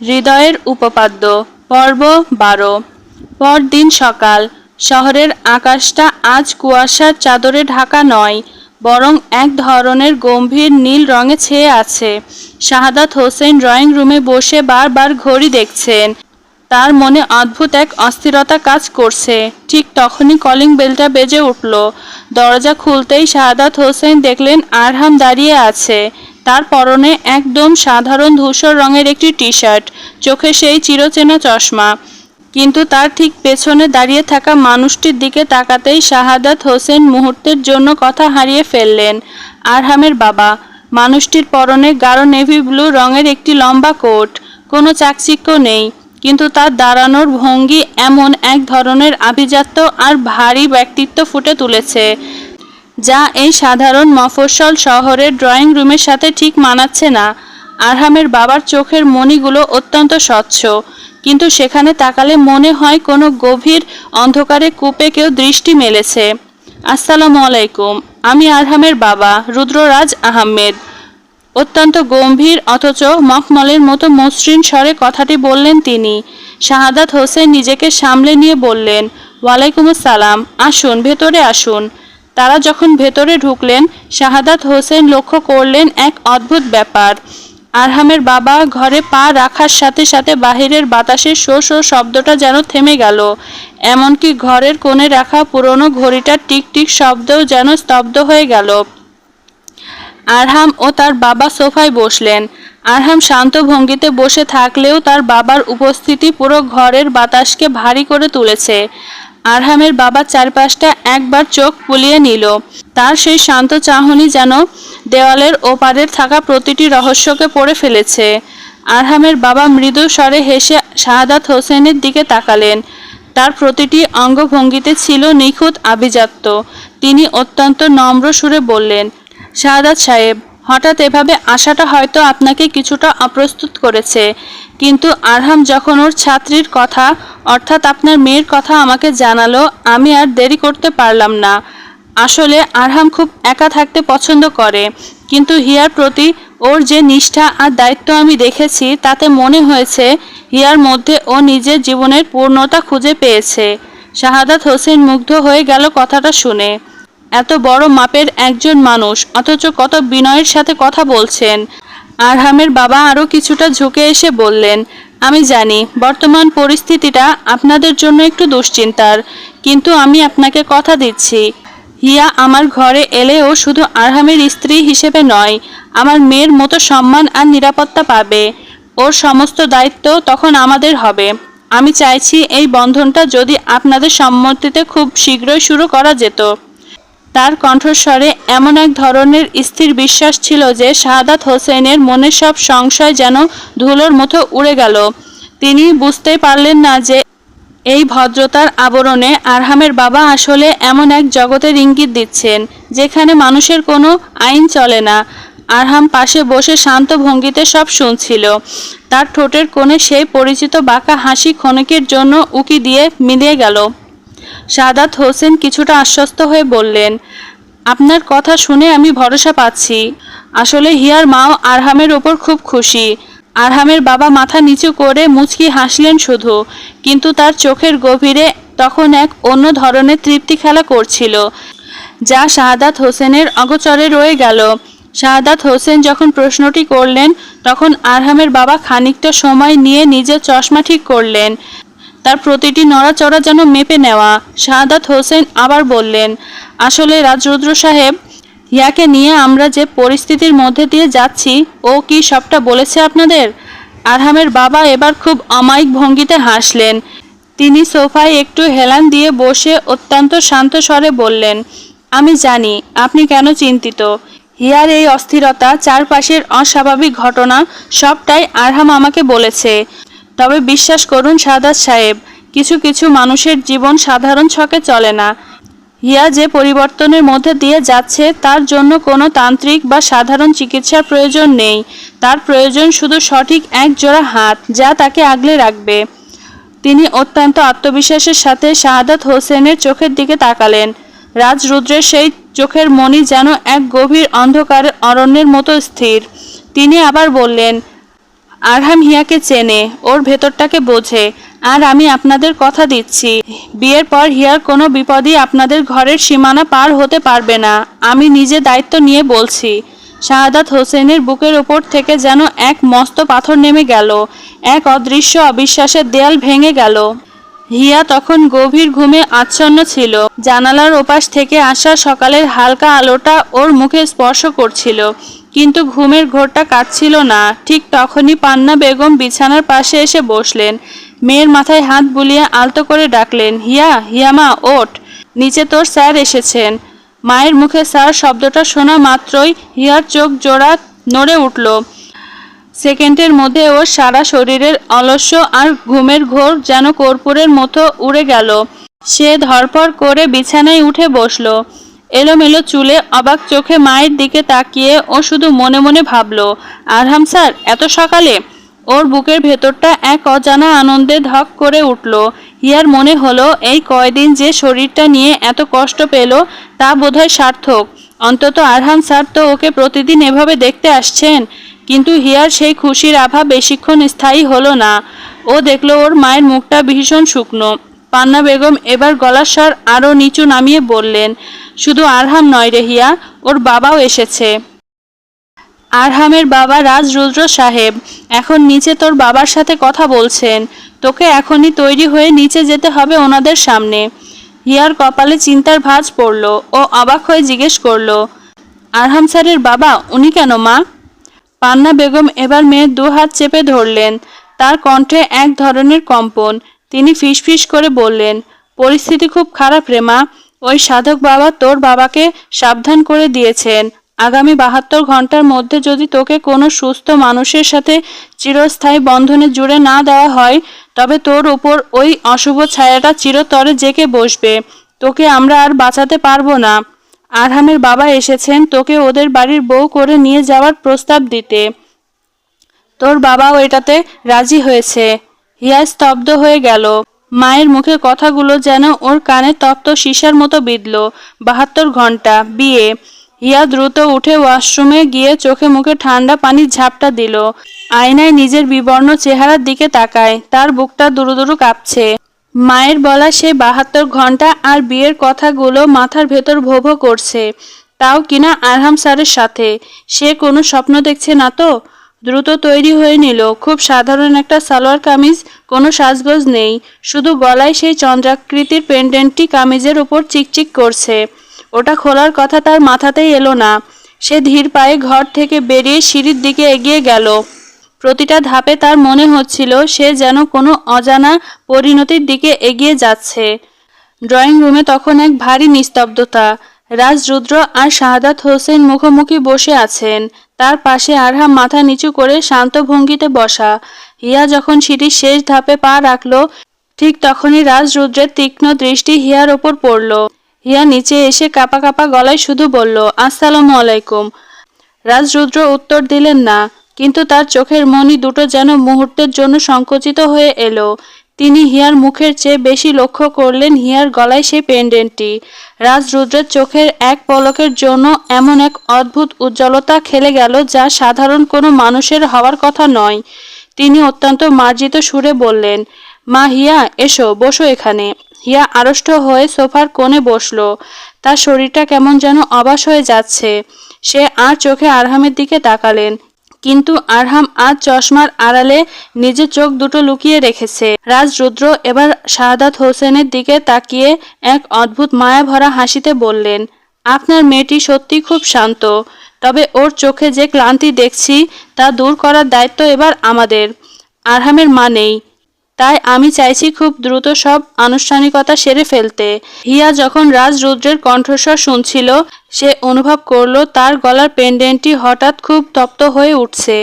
হৃদয়ের উপপাদ্য পর্ব 12। পরদিন সকাল। শহরের আকাশটা আজ কুয়াশার চাদরে ঢাকা নয়, বরং এক ধরনের গম্ভীর নীল রঙে ছেয়ে আছে। শাহাদাত হোসেন ড্রয়িং রুমে বসে বারবার ঘড়ি দেখছেন। তার মনে অদ্ভুত এক অস্থিরতা কাজ করছে। ঠিক তখনই কলিং বেলটা বেজে উঠল। দরজা খুলতেই শাহাদাত হোসেন দেখলেন আরহাম দাঁড়িয়ে আছে। তার পরনে একদম সাধারণ ধূসর রঙের একটি টি শার্ট, চোখে সেই চিরচেনা চশমা। কিন্তু তার ঠিক পেছনে দাঁড়িয়ে থাকা মানুষটির দিকে তাকাতেই শাহাদাত হোসেন মুহূর্তের জন্য কথা হারিয়ে ফেললেন। আরহামের বাবা। মানুষটির পরনে গাঢ় নেভি ব্লু রঙের একটি লম্বা কোট। কোনো চাকচিক্য নেই, কিন্তু তার দাঁড়ানোর ভঙ্গি এমন এক ধরনের আভিজাত্য আর ভারী ব্যক্তিত্ব ফুটে তুলেছে, যা এই সাধারণ মফস্বল শহরের ড্রয়িং রুমের সাথে ঠিক মানাচ্ছে না। আরহামের বাবার চোখের মণিগুলো অত্যন্ত স্বচ্ছ, কিন্তু সেখানে তাকালে মনে হয় কোনো গভীর অন্ধকারে কূপে কেউ দৃষ্টি মেলেছে। আসসালামু আলাইকুম, আমি আরহামের বাবা রুদ্ররাজ আহমেদ। অত্যন্ত গম্ভীর অথচ মখমলের মতো মসৃণ স্বরে কথাটি বললেন তিনি। শাহাদাত হোসেন নিজেকে সামলে নিয়ে বললেন, ওয়ালাইকুম আসসালাম, আসুন ভেতরে আসুন। তারা যখন ভেতরে ঢুকলেন, শাহাদাত হোসেন লক্ষ্য করলেন এক অদ্ভুত ব্যাপার। আরহামের বাবা ঘরে পা রাখার সাথে সাথে বাহিরের বাতাসের শো শো শব্দটা যেন থেমে গেল। এমনকি ঘরের কোণে রাখা পুরনো ঘড়িটার টিকটিক শব্দও যেন স্তব্ধ হয়ে গেল। আরহাম ও তার বাবা সোফায় বসলেন। আরহাম শান্ত ভঙ্গিতে বসে থাকলেও তার বাবার উপস্থিতি পুরো ঘরের বাতাসকে ভারী করে তুলেছে। আরহামের বাবা চারপাশটা একবার চোখ বুলিয়ে নিল। তার সেই শান্ত চাহনি যেন দেওয়ালের ওপারের থাকা প্রতিটি রহস্যকে পড়ে ফেলেছে। আরহামের বাবা মৃদু স্বরে হেসে শাহাদাত হোসেনের দিকে তাকালেন। তার প্রতিটি অঙ্গভঙ্গিতে ছিল নিখুঁত আভিজাত্য। তিনি অত্যন্ত নম্র সুরে বললেন, শাহাদাত সাহেব, হঠাৎ এভাবে আসাটা হয়তো আপনাকে কিছুটা অপ্রস্তুত করেছে, কিন্তু আরহাম যখন ওর ছাত্রীর কথা অর্থাৎ আপনার মেয়ের কথা আমাকে জানালো, আমি আর দেরি করতে পারলাম না। আসলে আরহাম খুব একা থাকতে পছন্দ করে, কিন্তু হিয়ার প্রতি ওর যে নিষ্ঠা আর দায়িত্ব আমি দেখেছি, তাতে মনে হয়েছে হিয়ার মধ্যে ও নিজের জীবনের পূর্ণতা খুঁজে পেয়েছে। শাহাদাত হোসেন মুগ্ধ হয়ে গেল কথাটা শুনে। এত বড় মাপের একজন মানুষ, অথচ কত বিনয়ের সাথে কথা বলছেন। আরহামের বাবা আরও কিছুটা ঝুঁকে এসে বললেন, আমি জানি বর্তমান পরিস্থিতিটা আপনাদের জন্য একটু দুশ্চিন্তার, কিন্তু আমি আপনাকে কথা দিচ্ছি, হিয়া আমার ঘরে এলেও শুধু আরহামের স্ত্রী হিসেবে নয়, আমার মেয়ের মতো সম্মান আর নিরাপত্তা পাবে। ওর সমস্ত দায়িত্ব তখন আমাদের হবে। আমি চাইছি এই বন্ধনটা যদি আপনাদের সম্মতিতে খুব শীঘ্রই শুরু করা যেত। তার কণ্ঠস্বরে এমন এক ধরনের স্থির বিশ্বাস ছিল যে শাহাদাত হোসেনের মনের সব সংশয় যেন ধুলোর মতো উড়ে গেল। তিনি বুঝতেই পারলেন না যে এই ভদ্রতার আবরণে আরহামের বাবা আসলে এমন এক জগতের ইঙ্গিত দিচ্ছেন, যেখানে মানুষের কোনো আইন চলে না। আরহাম পাশে বসে শান্ত ভঙ্গিতে সব শুনছিল। তার ঠোঁটের কোণে সেই পরিচিত বাঁকা হাসি ক্ষণিকের জন্য উকি দিয়ে মিলিয়ে গেল। শাহাদাত হোসেন কিছুটা আশ্বস্ত হয়ে বললেন, আপনার কথা শুনে আমি ভরসা পাচ্ছি। আসলে হিয়ার মাও আরহামের ওপর খুব খুশি। আরহামের বাবা মাথা নিচু করে মুচকি হাসলেন শুধু, কিন্তু তার চোখের গভীরে তখন এক অন্য ধরনের তৃপ্তি খেলা করছিল, যা শাহাদাত হোসেনের অগোচরে রয়ে গেল। শাহাদাত হোসেন যখন প্রশ্নটি করলেন, তখন আরহামের বাবা খানিকটা সময় নিয়ে নিজের চশমা ঠিক করলেন। তার প্রতিটি নড়াচড়া যেন মেপে নেওয়া। শাহাদাত হোসেন আবার বললেন, আসলে রাজরুদ্র সাহেব, হিয়াকে নিয়ে আমরা যে পরিস্থিতির মধ্যে দিয়ে যাচ্ছি, ও কি সবটা বলেছে আপনাদের? আরহামের বাবা এবার খুব অমায়িক ভঙ্গিতে হাসলেন। তিনি সোফায় একটু হেলান দিয়ে বসে অত্যন্ত শান্ত স্বরে বললেন, আমি জানি আপনি কেন চিন্তিত। হিয়ার এই অস্থিরতা, চারপাশের অস্বাভাবিক ঘটনা, সবটাই আরহাম আমাকে বলেছে। তবে বিশ্বাস করুন শাহাদাত সাহেব, কিছু কিছু মানুষের জীবন সাধারণ ছকে চলে না। হিয়া যে পরিবর্তনের মধ্যে দিয়ে যাচ্ছে, তার জন্য কোনো তান্ত্রিক বা সাধারণ চিকিৎসার প্রয়োজন নেই। তার প্রয়োজন শুধু সঠিক এক জোড়া হাত, যা তাকে আগলে রাখবে। তিনি অত্যন্ত আত্মবিশ্বাসের সাথে শাহাদাত হোসেনের চোখের দিকে তাকালেন। রাজরুদ্রের সেই চোখের মণি যেন এক গভীর অন্ধকার অরণ্যের মতো স্থির। তিনি আবার বললেন, আরহাম হিয়াকে চেনে, ওর ভেতরটাকে বোঝে। আর আমি আপনাদের কথা দিচ্ছি, বিয়ের পর হিয়ার কোনো বিপদই আপনাদের ঘরের সীমানা পার হতে পারবে না। আমি নিজে দায়িত্ব নিয়ে বলছি। শাহাদাত হোসেনের বুকের ওপর থেকে যেন এক মস্ত পাথর নেমে গেল, এক অদৃশ্য অবিশ্বাসের দেয়াল ভেঙে গেল। হিয়া তখন গভীর ঘুমে আচ্ছন্ন ছিল। জানালার ওপাশ থেকে আসা সকালের হালকা আলোটা ওর মুখে স্পর্শ করছিল, কিন্তু ঘুমের ঘোরটা কাটছিল না। ঠিক তখনই পান্না বেগম বিছানার পাশে এসে বসলেন। মেয়ের মাথায় হাত বুলিয়ে আলতো করে ডাকলেন, হিয়া, হিয়ামা ওঠ, নিচে তোর স্যার এসেছেন। মায়ের মুখে স্যার শব্দটা শোনা মাত্রই হিয়ার চোখ জোড়া নড়ে উঠল। সেকেন্ডের মধ্যে ওর সারা শরীরের অলস্য আর ঘুমের ঘোর যেন কর্পূরের মতো উড়ে গেল। সে ধরপড় করে বিছানায় উঠে বসল। এলোমেলো চুলে অবাক চোখে মায়ের দিকে তাকিয়ে ও শুধু মনে মনে ভাবল, আরহাম স্যার এত সকালে? ওর বুকের ভেতরটা এক অজানা আনন্দে ধক করে উঠল। হিয়ার মনে হলো এই কয়দিন যে শরীরটা নিয়ে এত কষ্ট পেল তা বোধহয় সার্থক। অন্তত আরহাম স্যার তো ওকে প্রতিদিন এভাবে দেখতে আসছেন। কিন্তু হিয়ার সেই খুশির আভা বেশিক্ষণ স্থায়ী হলো না। ও দেখল ওর মায়ের মুখটা ভীষণ শুকনো। পান্না বেগম এবার গলার স্বর আরও নিচু নামিয়ে বললেন, শুধু আরহাম নয় রে হিয়া, ওর বাবাও এসেছে। আরহামের বাবা রাজ রুদ্র সাহেব এখন নিচে তোর বাবার সাথে কথা বলছেন। তোকে এখনই তৈরি হয়ে নিচে যেতে হবে ওনাদের সামনে। হিয়ার কপালে চিন্তার ভাঁজ পড়ল। ও অবাক হয়ে জিজ্ঞেস করল, আরহাম স্যারের বাবা, উনি কেন মা? পান্না বেগম এবার মেয়ের দু হাত চেপে ধরলেন। তার কণ্ঠে এক ধরনের কম্পন। তিনি ফিসফিস করে বললেন, পরিস্থিতি খুব খারাপ রে মা। ওই সাধক বাবা তোর বাবাকে সাবধান করে দিয়েছেন, আগামী 72 ঘন্টার মধ্যে যদি তোকে কোনো সুস্থ মানুষের সাথে চিরস্থায়ী বন্ধনে জুড়ে না দেওয়া হয়, তবে তোর উপর ওই অশুভ ছায়াটা চিরতরে জেঁকে বসবে। তোকে আমরা আর বাঁচাতে পারবো না। আরহামের বাবা এসেছেন তোকে ওদের বাড়ির বউ করে নিয়ে যাওয়ার প্রস্তাব দিতে। তোর বাবাও এটাতে রাজি হয়েছে। হিয়া স্তব্ধ হয়ে গেল। মায়ের মুখে কথাগুলো যেন ওর কানে তপ্ত সীসার মতো বিঁধল। 72 ঘন্টা, বিয়ে। হিয়া দ্রুত উঠে ওয়াশরুমে গিয়ে চোখে মুখে ঠান্ডা পানির ঝাপটা দিল। আয়নায় নিজের বিবর্ণ চেহারার দিকে তাকায়। তার বুকটা দুরু দুরু কাঁপছে। মায়ের বলা সেই 72 ঘন্টা আর বিয়ের কথাগুলো মাথার ভেতর ভো ভো করছে। তাও কিনা আরহাম স্যারের সাথে। সে কোনো স্বপ্ন দেখছে না তো? দ্রুত তৈরি হয়ে নিল। খুব সাধারণ একটা সালোয়ার কামিজ, কোনো সাজগোজ নেই, শুধু গলায় সেই চন্দ্রাকৃতির পেন্ডেন্টটি কামিজের উপর চিকচিক করছে। ওটা খোলার কথা তার মাথাতেই এলো না। সে ধীর পায়ে ঘর থেকে বেরিয়ে সিঁড়ির দিকে এগিয়ে গেল। প্রতিটা ধাপে তার মনে হচ্ছিল সে যেন কোনো অজানা পরিণতির দিকে এগিয়ে যাচ্ছে। ড্রয়িং রুমে তখন এক ভারী নিস্তব্ধতা। রাজ রুদ্র আর শাহাদাত হোসেন মুখোমুখি বসে আছেন। তার পাশে আরহাম মাথা নিচু করে শান্ত ভঙ্গিতে বসা। হিয়া যখন সিঁড়ির শেষ ধাপে পা রাখল, ঠিক তখনই রাজ রুদ্রের তীক্ষ্ণ দৃষ্টি হিয়ার ওপর পড়ল। হিয়া নিচে এসে কাঁপা কাঁপা গলায় শুধু বলল, আসসালামু আলাইকুম। রাজ রুদ্র উত্তর দিলেন না, কিন্তু তার চোখের মণি দুটো যেন মুহূর্তের জন্য সংকুচিত হয়ে এলো। তিনি হিয়ার মুখের চেয়ে বেশি লক্ষ্য করলেন হিয়ার গলায় সেই পেন্ডেন্টটি। রাজ রুদ্রের চোখের এক পলকের জন্য এমন এক অদ্ভুত উজ্জ্বলতা খেলে গেল যা সাধারণ কোনো মানুষের হওয়ার কথা নয়। তিনি অত্যন্ত মার্জিত সুরে বললেন, মা হিয়া, এসো, বসো এখানে। হিয়া আড়ষ্ট হয়ে সোফার কোণে বসল। তার শরীরটা কেমন যেন অবশ হয়ে যাচ্ছে। সে আর চোখে আরহামের দিকে তাকালেন, কিন্তু আরহাম আজ চশমার আড়ালে নিজের চোখ দুটো লুকিয়ে রেখেছে। রাজ রুদ্র এবার শাহাদাত হোসেনের দিকে তাকিয়ে এক অদ্ভুত মায়া ভরা হাসিতে বললেন, আপনার মেয়েটি সত্যি খুব শান্ত, তবে ওর চোখে যে ক্লান্তি দেখছি তা দূর করার দায়িত্ব এবার আমাদের। আরহামের মা নেই, তাই আমি চাইছি খুব দ্রুত সব আনুষ্ঠানিকতা সেরে ফেলতে। হিয়া যখন রাজ রুদ্রের কণ্ঠস্বর শুনছিল, সে অনুভব করলো তার গলার পেন্ডেন্টটি হঠাৎ খুব তপ্ত হয়ে উঠছে।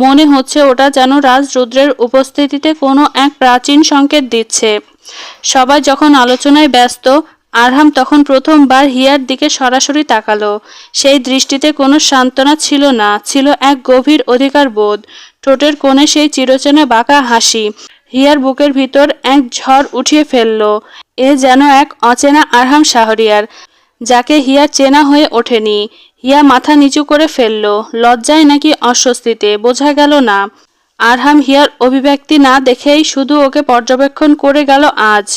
মনে হচ্ছে ওটা যেন রাজ রুদ্রের উপস্থিতিতে কোনো এক প্রাচীন সংকেত দিচ্ছে। সবাই যখন আলোচনায় ব্যস্ত, আরহাম তখন প্রথমবার হিয়ার দিকে সরাসরি তাকালো। সেই দৃষ্টিতে কোনো সান্ত্বনা ছিল না, ছিল এক গভীর অধিকার বোধ। ঠোঁটের কোণে সেই চিরচেনা বাঁকা হাসি। হিয়ার বুকের ভিতর এক ঝড় উঠিয়ে ফেলল। এ যেন এক অচেনা আরহাম শাহরিয়ার, যাকে হিয়া চেনা হয়ে ওঠেনি। হিয়া মাথা নিচু করে ফেলল, লজ্জায় নাকি অস্বস্তিতে বোঝা গেল না। আরহাম হিয়ার অভিব্যক্তি না দেখেই শুধু ওকে পর্যবেক্ষণ করে গেল আজ।